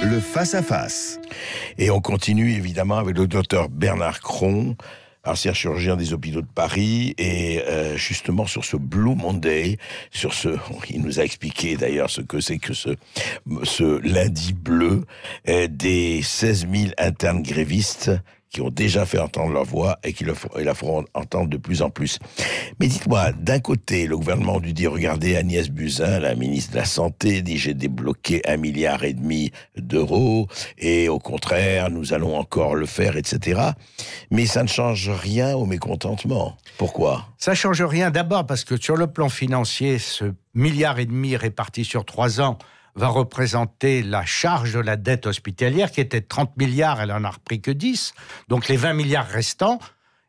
Le face-à-face. Et on continue évidemment avec le docteur Bernard Cron, ancien chirurgien des hôpitaux de Paris, et justement sur ce Blue Monday, il nous a expliqué d'ailleurs ce que c'est que ce lundi bleu, des 16 000 internes grévistes qui ont déjà fait entendre leur voix et qui la feront entendre de plus en plus. Mais dites-moi, d'un côté, le gouvernement dû dire, regardez, Agnès Buzyn, la ministre de la Santé, dit j'ai débloqué 1,5 milliard d'euros, et au contraire, nous allons encore le faire, etc. Mais ça ne change rien au mécontentement. Pourquoi ? Ça ne change rien d'abord parce que sur le plan financier, ce 1,5 milliard réparti sur 3 ans va représenter la charge de la dette hospitalière qui était de 30 milliards, elle en a repris que 10. Donc les 20 milliards restants,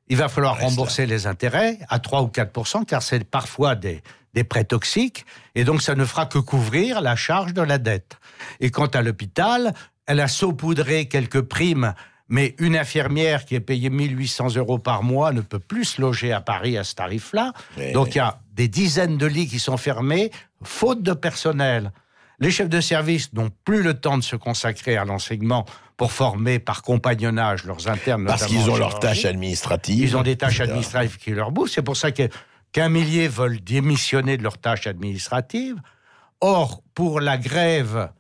il va falloir rembourser les intérêts à 3 ou 4%, car c'est parfois des prêts toxiques, et donc ça ne fera que couvrir la charge de la dette. Et quant à l'hôpital, elle a saupoudré quelques primes, mais une infirmière qui est payée 1 800 € par mois ne peut plus se loger à Paris à ce tarif-là. Donc il y a des dizaines de lits qui sont fermés, faute de personnel. Les chefs de service n'ont plus le temps de se consacrer à l'enseignement pour former par compagnonnage leurs internes. Parce qu'ils ont leurs tâches administratives. Ils ont des tâches administratives qui leur bouffent. C'est pour ça qu'un millier veulent démissionner de leurs tâches administratives. Or, pour la grève,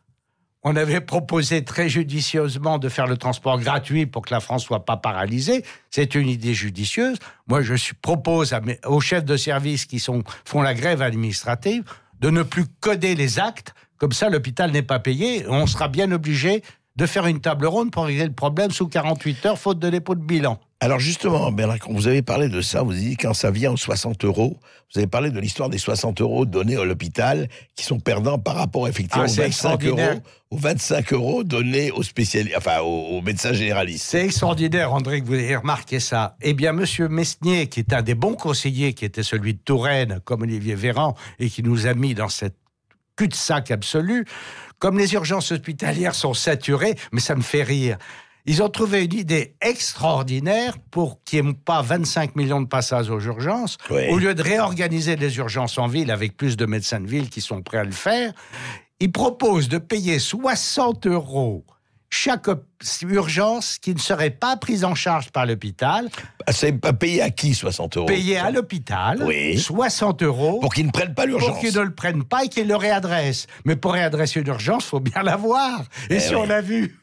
on avait proposé très judicieusement de faire le transport gratuit pour que la France ne soit pas paralysée. C'est une idée judicieuse. Moi, propose aux chefs de service qui font la grève administrative de ne plus coder les actes. Comme ça, l'hôpital n'est pas payé. On sera bien obligé de faire une table ronde pour régler le problème sous 48 heures, faute de dépôt de bilan. Alors justement, Bernard, quand vous avez parlé de ça, vous avez dit quand ça vient aux 60 €, vous avez parlé de l'histoire des 60 € donnés à l'hôpital, qui sont perdants par rapport effectivement aux 25 € donnés aux médecins généralistes. C'est extraordinaire, André, que vous ayez remarqué ça. Eh bien, monsieur Mesnier, qui est un des bons conseillers, qui était celui de Touraine, comme Olivier Véran, et qui nous a mis dans cette cul-de-sac absolu, comme les urgences hospitalières sont saturées, mais ça me fait rire. Ils ont trouvé une idée extraordinaire pour qu'il n'y ait pas 25 millions de passages aux urgences. Oui. Au lieu de réorganiser les urgences en ville avec plus de médecins de ville qui sont prêts à le faire, ils proposent de payer 60 € chaque urgence qui ne serait pas prise en charge par l'hôpital. C'est pas payé à qui, 60 €? Payé à l'hôpital, oui. 60 €. Pour qu'ils ne prennent pas l'urgence. Pour qu'ils ne le prennent pas et qu'ils le réadressent. Mais pour réadresser une urgence, il faut bien l'avoir. Et si on l'a vu,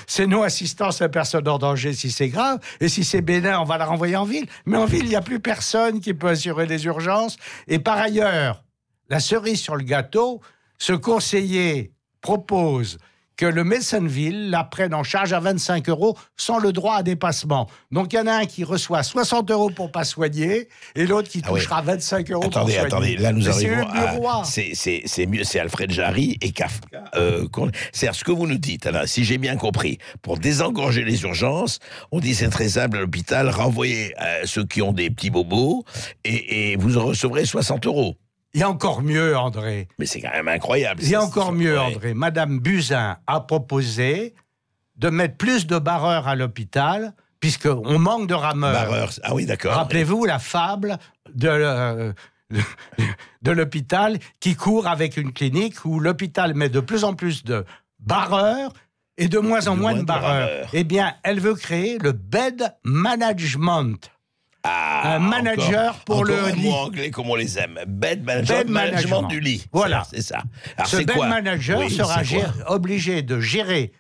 c'est non-assistance à personne en danger si c'est grave. Et si c'est bénin, on va la renvoyer en ville. Mais en ville, il n'y a plus personne qui peut assurer les urgences. Et par ailleurs, la cerise sur le gâteau, ce conseiller propose que le médecin de ville la prenne en charge à 25 € sans le droit à dépassement. Donc il y en a un qui reçoit 60 € pour pas soigner et l'autre qui touchera 25 € pour soigner. Attendez, là nous arrivons à... C'est mieux, c'est Alfred Jarry et Kafka. C'est ce que vous nous dites, alors, si j'ai bien compris, pour désengorger les urgences, on dit c'est très simple à l'hôpital, renvoyez ceux qui ont des petits bobos et vous en recevrez 60 €. Il y a encore mieux, André. Mais c'est quand même incroyable. Il y a encore mieux, André. Madame Buzyn a proposé de mettre plus de barreurs à l'hôpital, puisqu'on manque de rameurs. Barreurs, ah oui, d'accord. Rappelez-vous la fable de l'hôpital qui court avec une clinique où l'hôpital met de plus en plus de barreurs et de moins en moins de barreurs. Eh bien, elle veut créer le bed management. Un manager pour le lit. Mot anglais comme on les aime. Bed management du lit. Voilà. C'est ça. Alors, ce bed manager sera obligé de gérer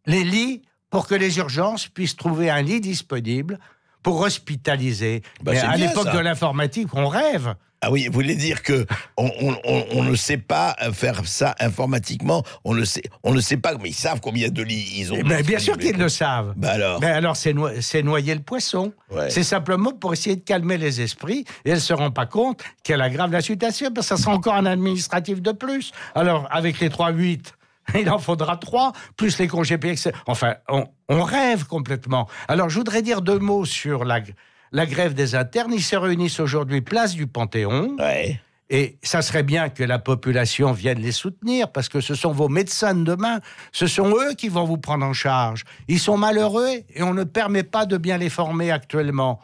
les lits pour que les urgences puissent trouver un lit disponible pour hospitaliser. Mais à l'époque de l'informatique, on rêve. Ah oui, vous voulez dire que on ne sait pas faire ça informatiquement, on ne sait pas, mais ils savent combien de lits ils ont. Mais bien sûr qu'ils le savent. Alors. Mais alors c'est noyer le poisson. Ouais. C'est simplement pour essayer de calmer les esprits et elles ne se rendent pas compte qu'elle aggrave la situation parce que ça sera encore un administratif de plus. Alors avec les 3-8, il en faudra 3, plus les congés payés. Enfin, on rêve complètement. Alors je voudrais dire 2 mots sur la grève des internes. Ils se réunissent aujourd'hui place du Panthéon. Ouais. Et ça serait bien que la population vienne les soutenir, parce que ce sont vos médecins de demain. Ce sont eux qui vont vous prendre en charge. Ils sont malheureux et on ne permet pas de bien les former actuellement.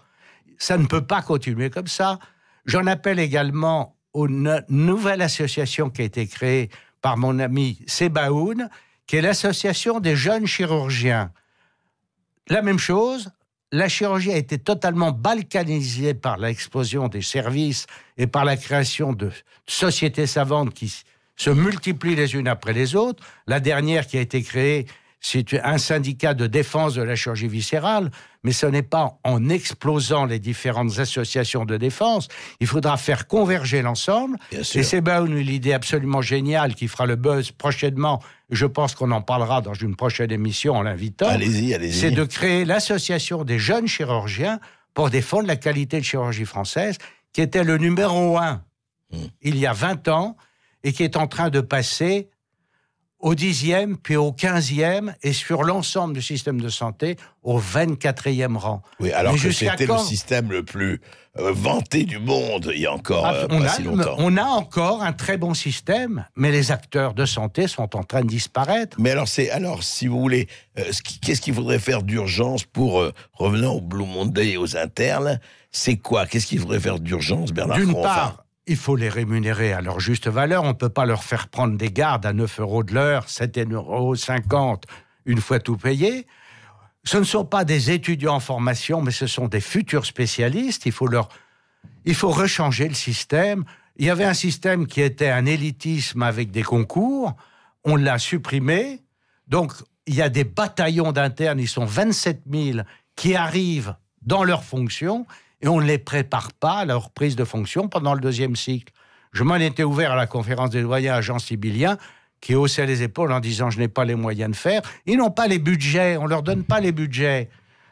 Ça ne peut pas continuer comme ça. J'en appelle également aux nouvelle association qui a été créée par mon ami Sebaoun, qui est l'association des jeunes chirurgiens. La même chose, la chirurgie a été totalement balkanisée par l'explosion des services et par la création de sociétés savantes qui se multiplient les unes après les autres. La dernière qui a été créée, c'est un syndicat de défense de la chirurgie viscérale, mais ce n'est pas en explosant les différentes associations de défense. Il faudra faire converger l'ensemble. Et c'est une idée absolument géniale qui fera le buzz prochainement. Je pense qu'on en parlera dans une prochaine émission en l'invitant. Allez-y. C'est de créer l'association des jeunes chirurgiens pour défendre la qualité de chirurgie française, qui était le numéro 1 il y a 20 ans et qui est en train de passer au 10e, puis au 15e, et sur l'ensemble du système de santé, au 24e rang. Oui, alors que c'était le système le plus vanté du monde il y a encore pas si longtemps. On a encore un très bon système, mais les acteurs de santé sont en train de disparaître. Mais alors, si vous voulez, qu'est-ce qu'il faudrait faire d'urgence pour, revenant au Blue Monday et aux internes, c'est quoi? Qu'est-ce qu'il faudrait faire d'urgence, Bernard Cron? D'une part, il faut les rémunérer à leur juste valeur. On ne peut pas leur faire prendre des gardes à 9 € de l'heure, 7,50 € une fois tout payé. Ce ne sont pas des étudiants en formation, mais ce sont des futurs spécialistes. Il faut rechanger le système. Il y avait un système qui était un élitisme avec des concours. On l'a supprimé. Donc, il y a des bataillons d'internes. Ils sont 27 000 qui arrivent dans leurs fonctions et on ne les prépare pas à leur prise de fonction pendant le 2e cycle. Je m'en étais ouvert à la conférence des doyens à Jean Sibilien, qui haussait les épaules en disant « je n'ai pas les moyens de faire ». Ils n'ont pas les budgets, on ne leur donne pas les budgets.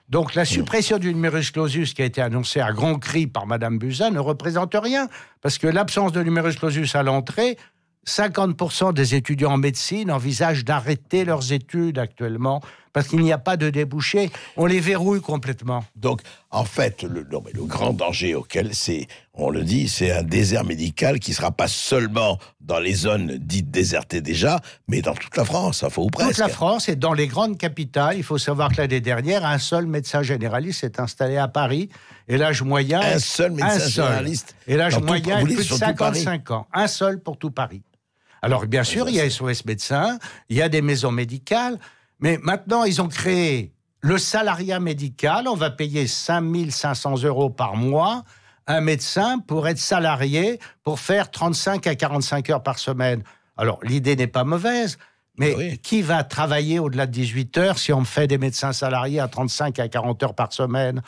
Donc la suppression du numerus clausus qui a été annoncée à grands cris par Mme Buzyn ne représente rien, parce que l'absence de numerus clausus à l'entrée, 50% des étudiants en médecine envisagent d'arrêter leurs études actuellement parce qu'il n'y a pas de débouché. On les verrouille complètement. Donc, en fait, le grand danger auquel on le dit, c'est un désert médical qui ne sera pas seulement dans les zones dites désertées déjà, mais dans toute la France, enfin, ou presque. Toute la France et dans les grandes capitales. Il faut savoir que l'année dernière, un seul médecin généraliste s'est installé à Paris. Et l'âge moyen... Un seul médecin généraliste. Et l'âge moyen est plus de 55 ans. Un seul pour tout Paris. Alors, bien sûr, il y a SOS Médecins, il y a des maisons médicales, mais maintenant, ils ont créé le salariat médical. On va payer 5 500 € par mois un médecin pour être salarié, pour faire 35 à 45 heures par semaine. Alors, l'idée n'est pas mauvaise, mais qui va travailler au-delà de 18 heures si on fait des médecins salariés à 35 à 40 heures par semaine?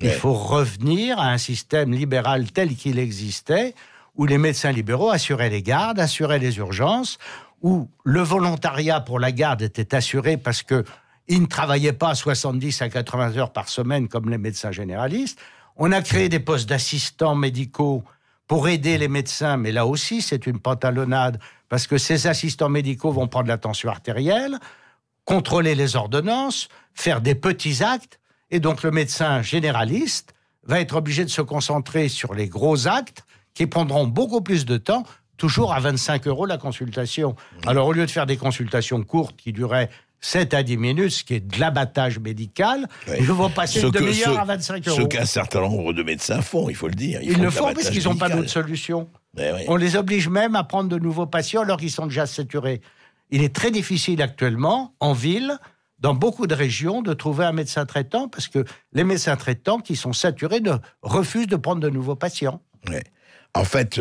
Il faut revenir à un système libéral tel qu'il existait, où les médecins libéraux assuraient les gardes, assuraient les urgences, où le volontariat pour la garde était assuré parce qu'ils ne travaillaient pas 70 à 80 heures par semaine comme les médecins généralistes. On a créé des postes d'assistants médicaux pour aider les médecins, mais là aussi, c'est une pantalonnade, parce que ces assistants médicaux vont prendre la tension artérielle, contrôler les ordonnances, faire des petits actes, et donc le médecin généraliste va être obligé de se concentrer sur les gros actes, qui prendront beaucoup plus de temps, toujours à 25 € la consultation. Alors, au lieu de faire des consultations courtes qui duraient 7 à 10 minutes, ce qui est de l'abattage médical, ils vont passer une demi-heure à 25 €. Ce qu'un certain nombre de médecins font, il faut le dire. Ils le font parce qu'ils n'ont pas d'autre solution. On les oblige même à prendre de nouveaux patients alors qu'ils sont déjà saturés. Il est très difficile actuellement, en ville, dans beaucoup de régions, de trouver un médecin traitant parce que les médecins traitants qui sont saturés refusent de prendre de nouveaux patients. Oui. En fait,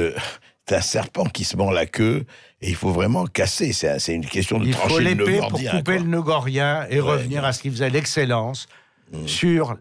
c'est un serpent qui se mord la queue et il faut vraiment casser. C'est une question de trancher le nœud gordien. Il faut l'épée pour couper le nœud gordien et revenir à ce qui faisait l'excellence sur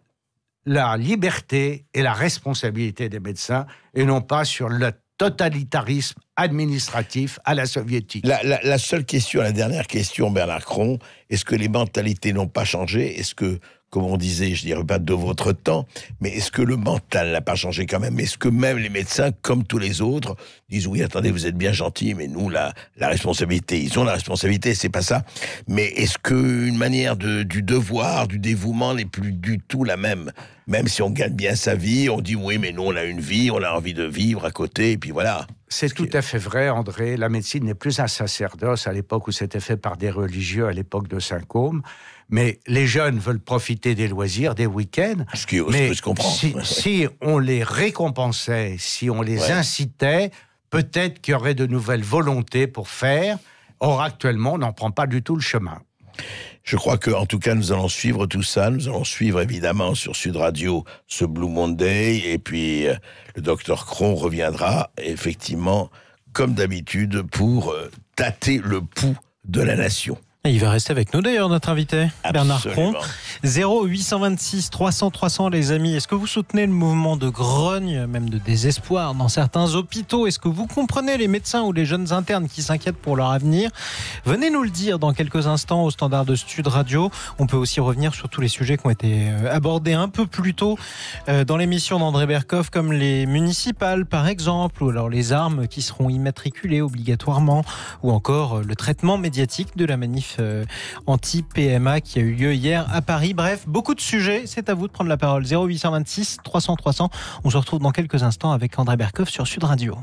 la liberté et la responsabilité des médecins et non pas sur le totalitarisme administratif à la soviétique. La seule question, la dernière question, Bernard Cron, est-ce que les mentalités n'ont pas changé? Est-ce que, comme on disait, je dirais pas de votre temps, mais est-ce que le mental n'a pas changé quand même? Est-ce que même les médecins, comme tous les autres, disent oui, attendez, vous êtes bien gentils, mais nous, la responsabilité, ils ont la responsabilité, c'est pas ça. Mais est-ce qu'une manière du devoir, du dévouement n'est plus du tout la même? Même si on gagne bien sa vie, on dit oui, mais nous, on a une vie, on a envie de vivre à côté, et puis voilà. C'est tout à fait vrai, André. La médecine n'est plus un sacerdoce à l'époque où c'était fait par des religieux, à l'époque de Saint-Côme. Mais les jeunes veulent profiter des loisirs, des week-ends. Ce qui peut se comprendre. Si on les récompensait, si on les incitait, peut-être qu'il y aurait de nouvelles volontés pour faire. Or, actuellement, on n'en prend pas du tout le chemin. Je crois qu'en tout cas, nous allons suivre tout ça. Nous allons suivre évidemment sur Sud Radio ce Blue Monday. Et puis, le docteur Cron reviendra effectivement, comme d'habitude, pour tâter le pouls de la nation. Et il va rester avec nous d'ailleurs, notre invité, Bernard Cron. 0826 300 300, les amis. Est-ce que vous soutenez le mouvement de grogne, même de désespoir dans certains hôpitaux? Est-ce que vous comprenez les médecins ou les jeunes internes qui s'inquiètent pour leur avenir? Venez nous le dire dans quelques instants au standard de Sud Radio. On peut aussi revenir sur tous les sujets qui ont été abordés un peu plus tôt dans l'émission d'André Berkoff, comme les municipales par exemple, ou alors les armes qui seront immatriculées obligatoirement, ou encore le traitement médiatique de la manif anti-PMA qui a eu lieu hier à Paris. Bref, beaucoup de sujets. C'est à vous de prendre la parole. 0826 300 300. On se retrouve dans quelques instants avec André Berkoff sur Sud Radio.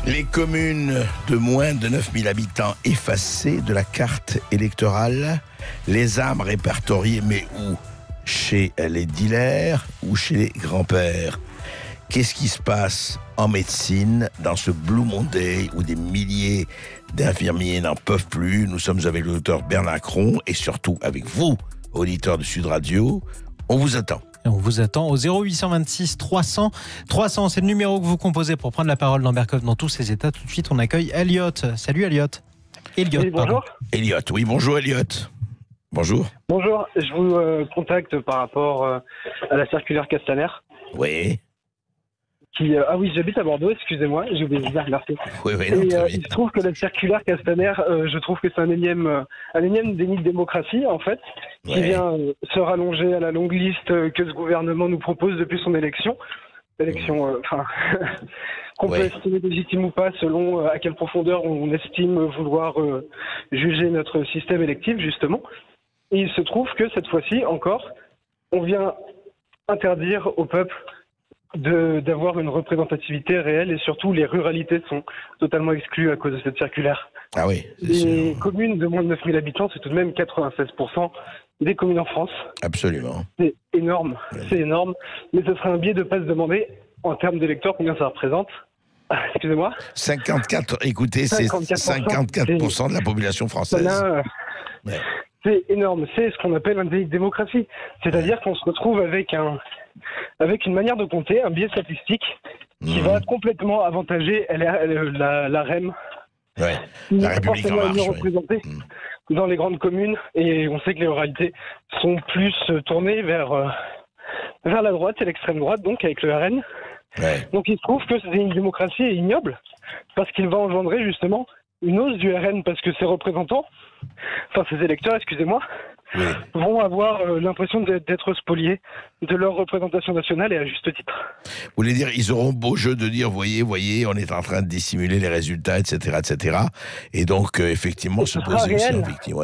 Les communes de moins de 9000 habitants effacées de la carte électorale. Les armes répertoriées, mais où? Chez les dealers ou chez les grands-pères? Qu'est-ce qui se passe en médecine dans ce Blue Monday où des milliers d'infirmiers n'en peuvent plus? Nous sommes avec le docteur Bernard Cron et surtout avec vous, auditeurs de Sud Radio. On vous attend. Et on vous attend au 0826 300 300. C'est le numéro que vous composez pour prendre la parole dans Berkoff dans tous ses états. Tout de suite, on accueille Elliot. Salut Elliot. Oui, bonjour. Elliot, oui, bonjour Elliot. Bonjour. Bonjour, je vous contacte par rapport à la circulaire Castaner. Oui. Ah oui, j'habite à Bordeaux, excusez-moi, j'ai oublié de dire, merci. Oui, non, il se trouve que la circulaire Castaner, je trouve que c'est un énième déni de démocratie, en fait, qui vient se rallonger à la longue liste que ce gouvernement nous propose depuis son élection. Qu'on peut estimer légitime ou pas, selon à quelle profondeur on estime vouloir juger notre système électif, justement. Et il se trouve que cette fois-ci, encore, on vient interdire au peuple d'avoir une représentativité réelle, et surtout les ruralités sont totalement exclues à cause de cette circulaire. Ah oui. Les communes de moins de 9000 habitants, c'est tout de même 96% des communes en France. Absolument. C'est énorme, mais ce serait un biais de ne pas se demander, en termes d'électeurs, combien ça représente. Excusez-moi. 54, écoutez, c'est 54% de la population française. C'est énorme, c'est ce qu'on appelle un déni de démocratie. C'est-à-dire qu'on se retrouve avec une manière de compter, un biais statistique qui va complètement avantager la REM, la République en marche, représentée dans les grandes communes, et on sait que les ruralités sont plus tournées vers la droite et l'extrême droite, donc avec le RN. Donc il se trouve que cette démocratie est ignoble, parce qu'il va engendrer justement une hausse du RN, parce que ses représentants, ces électeurs, excusez-moi, vont avoir l'impression d'être spoliés de leur représentation nationale, et à juste titre. Vous voulez dire, ils auront beau jeu de dire, voyez, on est en train de dissimuler les résultats, etc. Et donc, effectivement, se poser aussi en victime.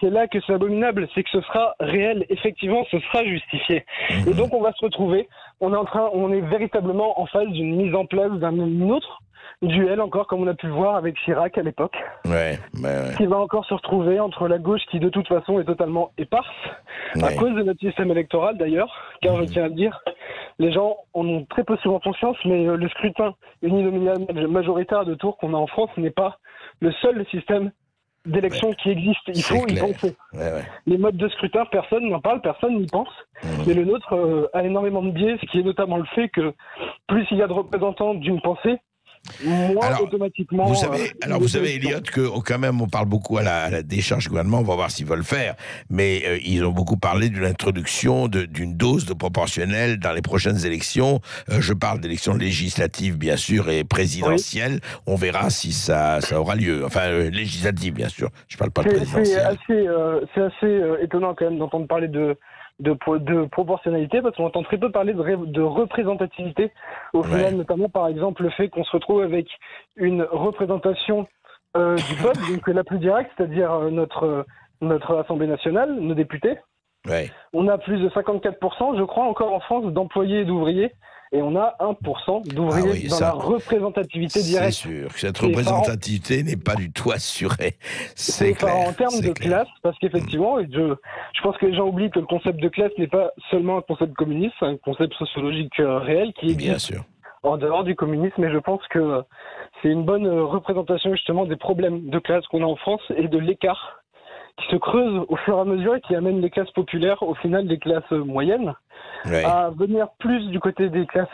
C'est là que c'est abominable, c'est que ce sera réel, effectivement, ce sera justifié. Et donc, on va se retrouver, on est véritablement en phase d'une mise en place d'un autre duel, encore comme on a pu le voir avec Chirac à l'époque, qui va encore se retrouver entre la gauche qui de toute façon est totalement éparse, à cause de notre système électoral d'ailleurs, car je tiens à le dire, les gens en ont très peu souvent conscience, mais le scrutin uninominal majoritaire de tours qu'on a en France n'est pas le seul système d'élection qui existe. Il faut y penser. Les modes de scrutin, personne n'en parle, personne n'y pense. Mais le nôtre a énormément de biais, ce qui est notamment le fait que plus il y a de représentants d'une pensée, automatiquement. Vous savez, Elliot, que quand même, on parle beaucoup à la décharge du gouvernement, on va voir s'ils veulent faire, mais ils ont beaucoup parlé d'une introduction d'une dose de proportionnelle dans les prochaines élections. Je parle d'élections législatives, bien sûr, et présidentielles. On verra si ça aura lieu. Enfin, législatives, bien sûr. Je ne parle pas de présidentielles. C'est assez étonnant, quand même, d'entendre parler de proportionnalité, parce qu'on entend très peu parler de représentativité au final, notamment par exemple le fait qu'on se retrouve avec une représentation du peuple, donc la plus directe, c'est-à-dire notre Assemblée nationale, nos députés. On a plus de 54%, je crois, encore en France, d'employés et d'ouvriers, et on a 1% d'ouvriers dans la représentativité directe. C'est sûr que cette représentativité n'est pas du tout assurée. C'est clair. En termes de classe, parce qu'effectivement, je pense que les gens oublient que le concept de classe n'est pas seulement un concept communiste, c'est un concept sociologique réel qui existe en dehors du communisme. Et je pense que c'est une bonne représentation justement des problèmes de classe qu'on a en France et de l'écart qui se creuse au fur et à mesure et qui amène les classes populaires, au final des classes moyennes, à venir plus du côté des classes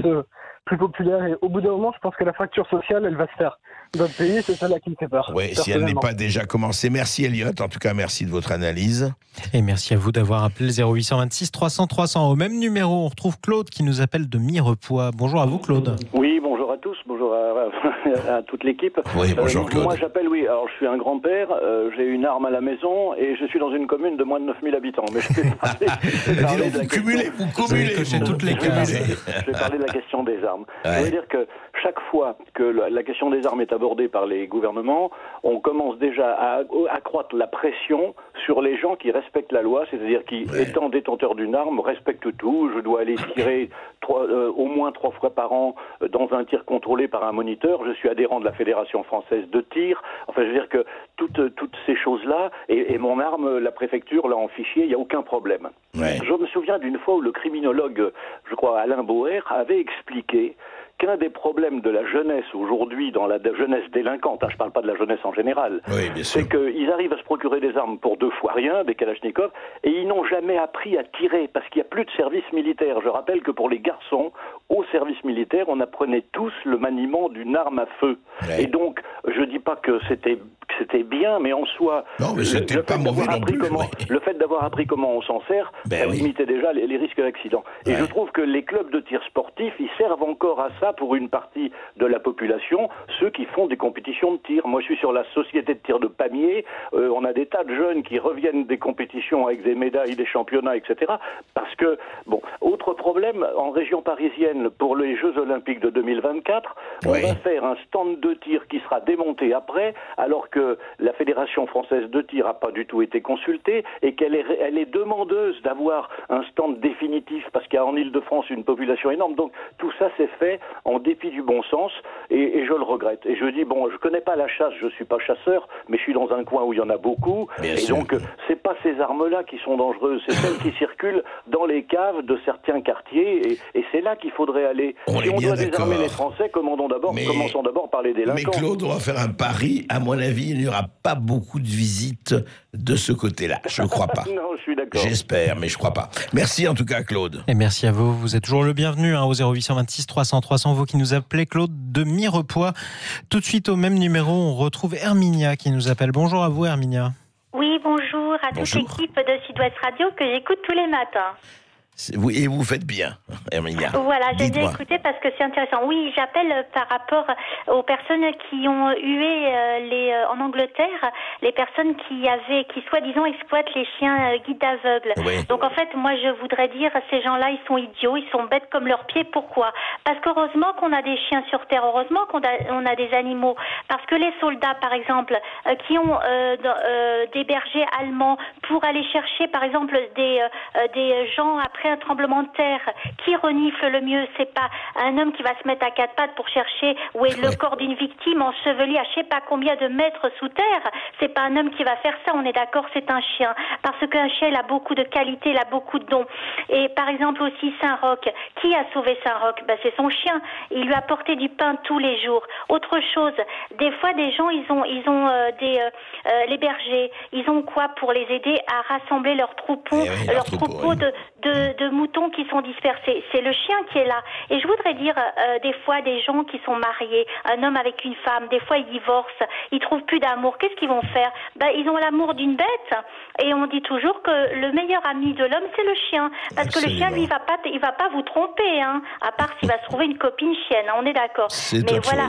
plus populaires. Et au bout d'un moment, je pense que la fracture sociale, elle va se faire dans le pays. C'est celle-là qui me fait peur. Oui, si elle n'est pas déjà commencée. Merci Elliot. En tout cas, merci de votre analyse. Et merci à vous d'avoir appelé le 0826 300 300. Au même numéro, on retrouve Claude qui nous appelle de Mirepoix. Bonjour à vous, Claude. Oui, bonjour à tous. Bonjour à toute l'équipe. Oui, bonjour Claude. Moi, j'appelle, alors je suis un grand-père, j'ai une arme à la maison et je suis dans une commune de moins de 9000 habitants. Mais je vais parler vous cumulez. Toutes les cases. Je vais parler de la question des armes. Je veux dire que chaque fois que la question des armes est abordée par les gouvernements, on commence déjà à accroître la pression sur les gens qui respectent la loi, c'est-à-dire qui, étant détenteurs d'une arme, respectent tout. Je dois aller tirer au moins 3 fois par an dans un tir contrôlé par un moniteur. Je suis adhérent de la Fédération française de tir. Enfin, je veux dire que toutes ces choses-là, et mon arme, la préfecture l'a en fichier, il n'y a aucun problème. Ouais. Je me souviens d'une fois où le criminologue, je crois Alain Bauer, avait expliqué qu'un des problèmes de la jeunesse aujourd'hui, dans la jeunesse délinquante, je ne parle pas de la jeunesse en général, c'est qu'ils arrivent à se procurer des armes pour 2 fois rien, des Kalachnikov, et ils n'ont jamais appris à tirer, parce qu'il n'y a plus de service militaire. Je rappelle que pour les garçons, au service militaire, on apprenait tous le maniement d'une arme à feu. Ouais. Et donc, je ne dis pas que c'était bien, mais en soi, le fait d'avoir appris comment on s'en sert, ça limitait déjà les risques d'accident. Et je trouve que les clubs de tir sportifs, ils servent encore à ça pour une partie de la population, ceux qui font des compétitions de tir. Moi, je suis sur la société de tir de Pamiers, on a des tas de jeunes qui reviennent des compétitions avec des médailles, des championnats, etc. Parce que, autre problème, en région parisienne, pour les Jeux Olympiques de 2024, on va faire un stand de tir qui sera démonté après, alors que la Fédération française de tir n'a pas du tout été consultée et qu'elle est demandeuse d'avoir un stand définitif parce qu'il y a en Ile-de-France une population énorme. Donc tout ça s'est fait en dépit du bon sens et je le regrette. Et je dis, je connais pas la chasse, je suis pas chasseur, mais je suis dans un coin où il y en a beaucoup. Bien sûr. Donc c'est pas ces armes-là qui sont dangereuses, c'est celles qui circulent dans les caves de certains quartiers et c'est là qu'il faudrait aller. Si on doit désarmer les Français, commençons d'abord par les délinquants. Mais Claude, on va faire un pari. À mon avis, il n'y aura pas beaucoup de visites de ce côté-là. Je ne crois pas. Non, je suis d'accord. J'espère, mais je ne crois pas. Merci en tout cas, Claude. Et merci à vous. Vous êtes toujours le bienvenu au 0826 300 300. Vous qui nous appelez, Claude de Mirepoix. Tout de suite, au même numéro, on retrouve Herminia qui nous appelle. Bonjour à vous, Herminia. Oui, bonjour à toute l'équipe de Sud-Ouest Radio que j'écoute tous les matins. Et vous faites bien, Herminia. Voilà, j'ai bien écouté parce que c'est intéressant. Oui, j'appelle par rapport aux personnes qui ont hué en Angleterre, les personnes qui soi-disant exploitent les chiens guides aveugles. Oui. Donc en fait, moi je voudrais dire, ces gens-là, ils sont idiots, ils sont bêtes comme leurs pieds. Pourquoi ? Parce qu'heureusement qu'on a des chiens sur Terre, heureusement qu'on a des animaux. Parce que les soldats, par exemple, qui ont des bergers allemands pour aller chercher, par exemple, des gens après un tremblement de terre, qui renifle le mieux? C'est pas un homme qui va se mettre à 4 pattes pour chercher où est le corps d'une victime enseveli à je sais pas combien de mètres sous terre. C'est pas un homme qui va faire ça, on est d'accord, c'est un chien. Parce qu'un chien, il a beaucoup de qualités, il a beaucoup de dons. Et par exemple aussi Saint-Roch, qui a sauvé Saint-Roch? C'est son chien. Il lui a porté du pain tous les jours. Autre chose, des fois des gens, ils ont les bergers, ils ont quoi pour les aider à rassembler leurs troupeaux, leurs troupeaux de moutons qui sont dispersés. C'est le chien qui est là. Et je voudrais dire, des fois, des gens qui sont mariés, un homme avec une femme, des fois ils divorcent, ils trouvent plus d'amour. Qu'est-ce qu'ils vont faire? Ils ont l'amour d'une bête. Et on dit toujours que le meilleur ami de l'homme, c'est le chien. Parce que le chien, lui, il va pas vous tromper, à part s'il va se trouver une copine chienne. On est d'accord. Mais voilà,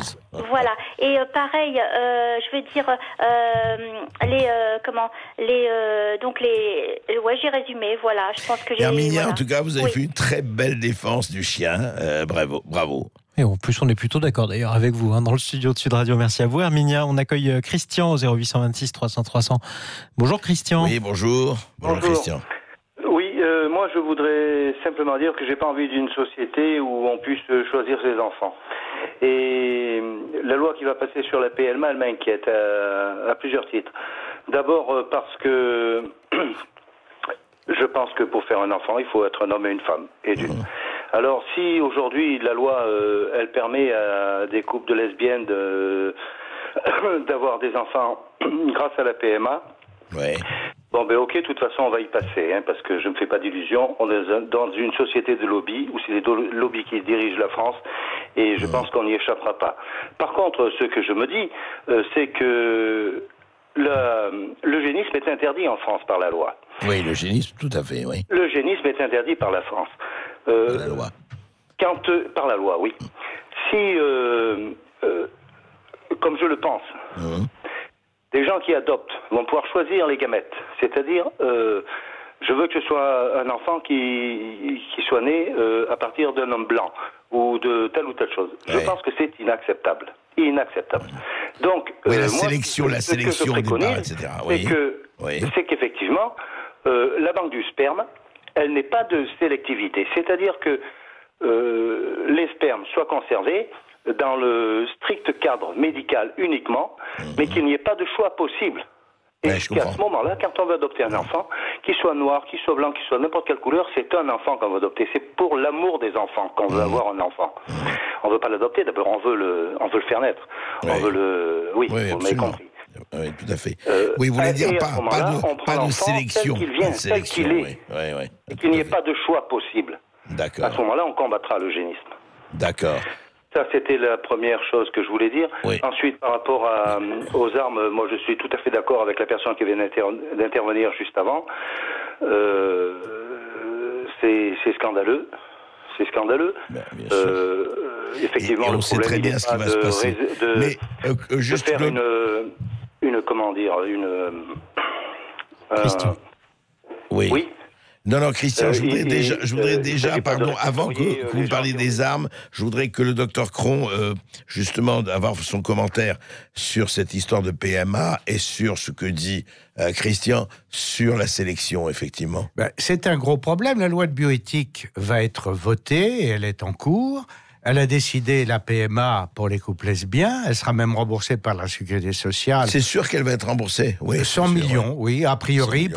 voilà. Et pareil, je veux dire, j'ai résumé. Voilà, je pense que j'ai. Herminia, en tout cas, vous avez fait une très belle défense du chien. Bravo. Et en plus, on est plutôt d'accord d'ailleurs avec vous dans le studio de Sud Radio. Merci à vous, Herminia. On accueille Christian au 0826 300 300. Bonjour, Christian. Oui, bonjour. Bonjour, Christian. Oui, moi, je voudrais simplement dire que j'ai pas envie d'une société où on puisse choisir ses enfants. Et la loi qui va passer sur la PMA, elle m'inquiète à plusieurs titres. D'abord parce que je pense que pour faire un enfant, il faut être un homme et une femme, et d'une. Alors, si aujourd'hui la loi, elle permet à des couples de lesbiennes d'avoir des enfants grâce à la PMA, ouais. Bon, ben ok, de toute façon, on va y passer, hein, parce que je ne me fais pas d'illusions. On est dans une société de lobby, où c'est les lobbies qui dirigent la France, et je pense qu'on n'y échappera pas. Par contre, ce que je me dis, c'est que l'eugénisme est interdit en France par la loi. Oui, l'eugénisme, tout à fait, oui. L'eugénisme est interdit par la France. Par la loi. Par la loi, oui. Si, comme je le pense, des gens qui adoptent vont pouvoir choisir les gamètes. C'est-à-dire, je veux que ce soit un enfant qui soit né à partir d'un homme blanc ou de telle ou telle chose. Je pense que c'est inacceptable. Inacceptable. Donc, oui, la moi, sélection au départ, etc. Oui. C'est qu'effectivement, la banque du sperme, elle n'est pas de sélectivité. C'est-à-dire que les spermes soient conservés dans le strict cadre médical uniquement, mais qu'il n'y ait pas de choix possible. Et qu'à ce moment-là, quand on veut adopter un enfant, qu'il soit noir, qu'il soit blanc, qu'il soit n'importe quelle couleur, c'est un enfant qu'on veut adopter. C'est pour l'amour des enfants qu'on veut avoir un enfant. On ne veut pas l'adopter, d'abord on veut le faire naître. On veut le... Oui, vous m'avez compris. Oui, tout à fait. Oui, vous voulez dire pas de sélection. Tel qu'il vient, tel qu'il est. Oui, et qu'il n'y ait pas de choix possible. D'accord. À ce moment-là, on combattra l'eugénisme. D'accord. Ça, c'était la première chose que je voulais dire. Oui. Ensuite, par rapport aux armes, moi, je suis tout à fait d'accord avec la personne qui vient d'intervenir juste avant. C'est scandaleux. C'est scandaleux. Bien sûr. Effectivement, et on sait très bien ce qui va se passer. Mais juste de faire une comment dire, oui. Oui. Non, Christian, je voudrais déjà, pardon, avant que vous parliez des armes, je voudrais que le docteur Cron, justement, avoir son commentaire sur cette histoire de PMA et sur ce que dit Christian sur la sélection, effectivement. C'est un gros problème. La loi de bioéthique va être votée et elle est en cours. Elle a décidé la PMA pour les couples lesbiens. Elle sera même remboursée par la Sécurité sociale. C'est sûr qu'elle va être remboursée, oui. 100 millions, oui. A priori,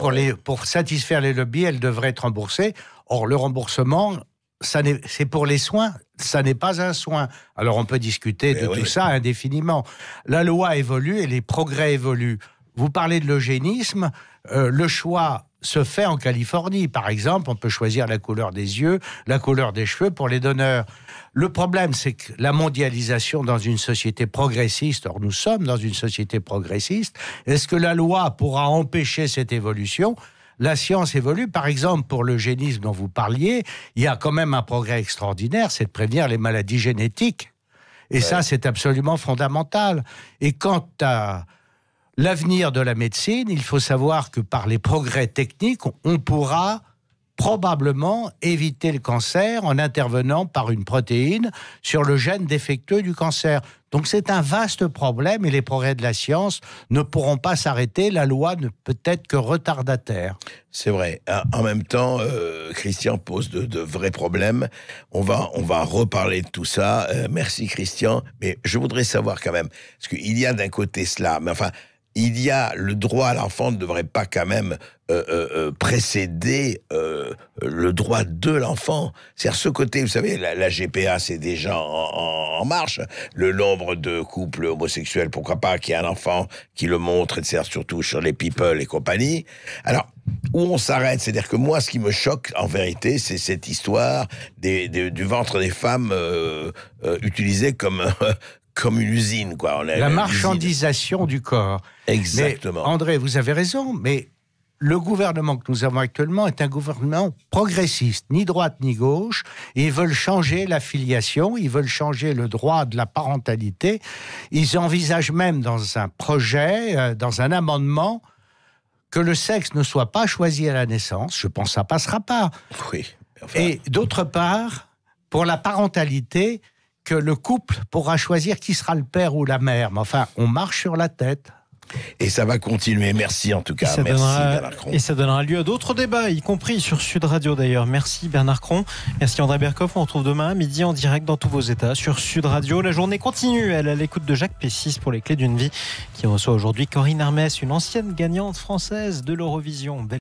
pour satisfaire les lobbies, elle devrait être remboursée. Or, le remboursement, c'est pour les soins, ça n'est pas un soin. Alors, on peut discuter de tout ça indéfiniment. La loi évolue et les progrès évoluent. Vous parlez de l'eugénisme, le choix se fait en Californie. Par exemple, on peut choisir la couleur des yeux, la couleur des cheveux pour les donneurs. Le problème, c'est que la mondialisation dans une société progressiste, or nous sommes dans une société progressiste, est-ce que la loi pourra empêcher cette évolution ? La science évolue. Par exemple, pour l'eugénisme dont vous parliez, il y a quand même un progrès extraordinaire, c'est de prévenir les maladies génétiques. Et ça, c'est absolument fondamental. Et quant à l'avenir de la médecine, il faut savoir que par les progrès techniques, on pourra probablement éviter le cancer en intervenant par une protéine sur le gène défectueux du cancer. Donc c'est un vaste problème et les progrès de la science ne pourront pas s'arrêter. La loi ne peut être que retardataire. C'est vrai. En même temps, Christian pose de vrais problèmes. On va reparler de tout ça. Merci Christian. Mais je voudrais savoir quand même, parce qu'il y a d'un côté cela, mais enfin, il y a le droit à l'enfant ne devrait pas quand même précéder le droit de l'enfant. C'est-à-dire ce côté, vous savez, la GPA, c'est déjà en marche. Le nombre de couples homosexuels, pourquoi pas, qu'il y ait un enfant qui le montre, etc., surtout sur les people et compagnie. Alors, où on s'arrête, c'est-à-dire que moi, ce qui me choque, en vérité, c'est cette histoire du ventre des femmes utilisé comme une usine, quoi. La marchandisation du corps. Exactement. Mais, André, vous avez raison, mais le gouvernement que nous avons actuellement est un gouvernement progressiste, ni droite ni gauche. Ils veulent changer la filiation, ils veulent changer le droit de la parentalité. Ils envisagent même dans un projet, dans un amendement, que le sexe ne soit pas choisi à la naissance. Je pense que ça passera pas. Oui. Enfin... Et d'autre part, pour la parentalité, que le couple pourra choisir qui sera le père ou la mère. Mais enfin, on marche sur la tête. Et ça va continuer. Merci en tout cas. Merci Bernard Cron. Et ça donnera lieu à d'autres débats, y compris sur Sud Radio d'ailleurs. Merci Bernard Cron. Merci André Berkoff. On se retrouve demain à midi en direct dans tous vos états sur Sud Radio. La journée continue. Elle est à l'écoute de Jacques Pessis pour les clés d'une vie, qui reçoit aujourd'hui Corinne Hermès, une ancienne gagnante française de l'Eurovision.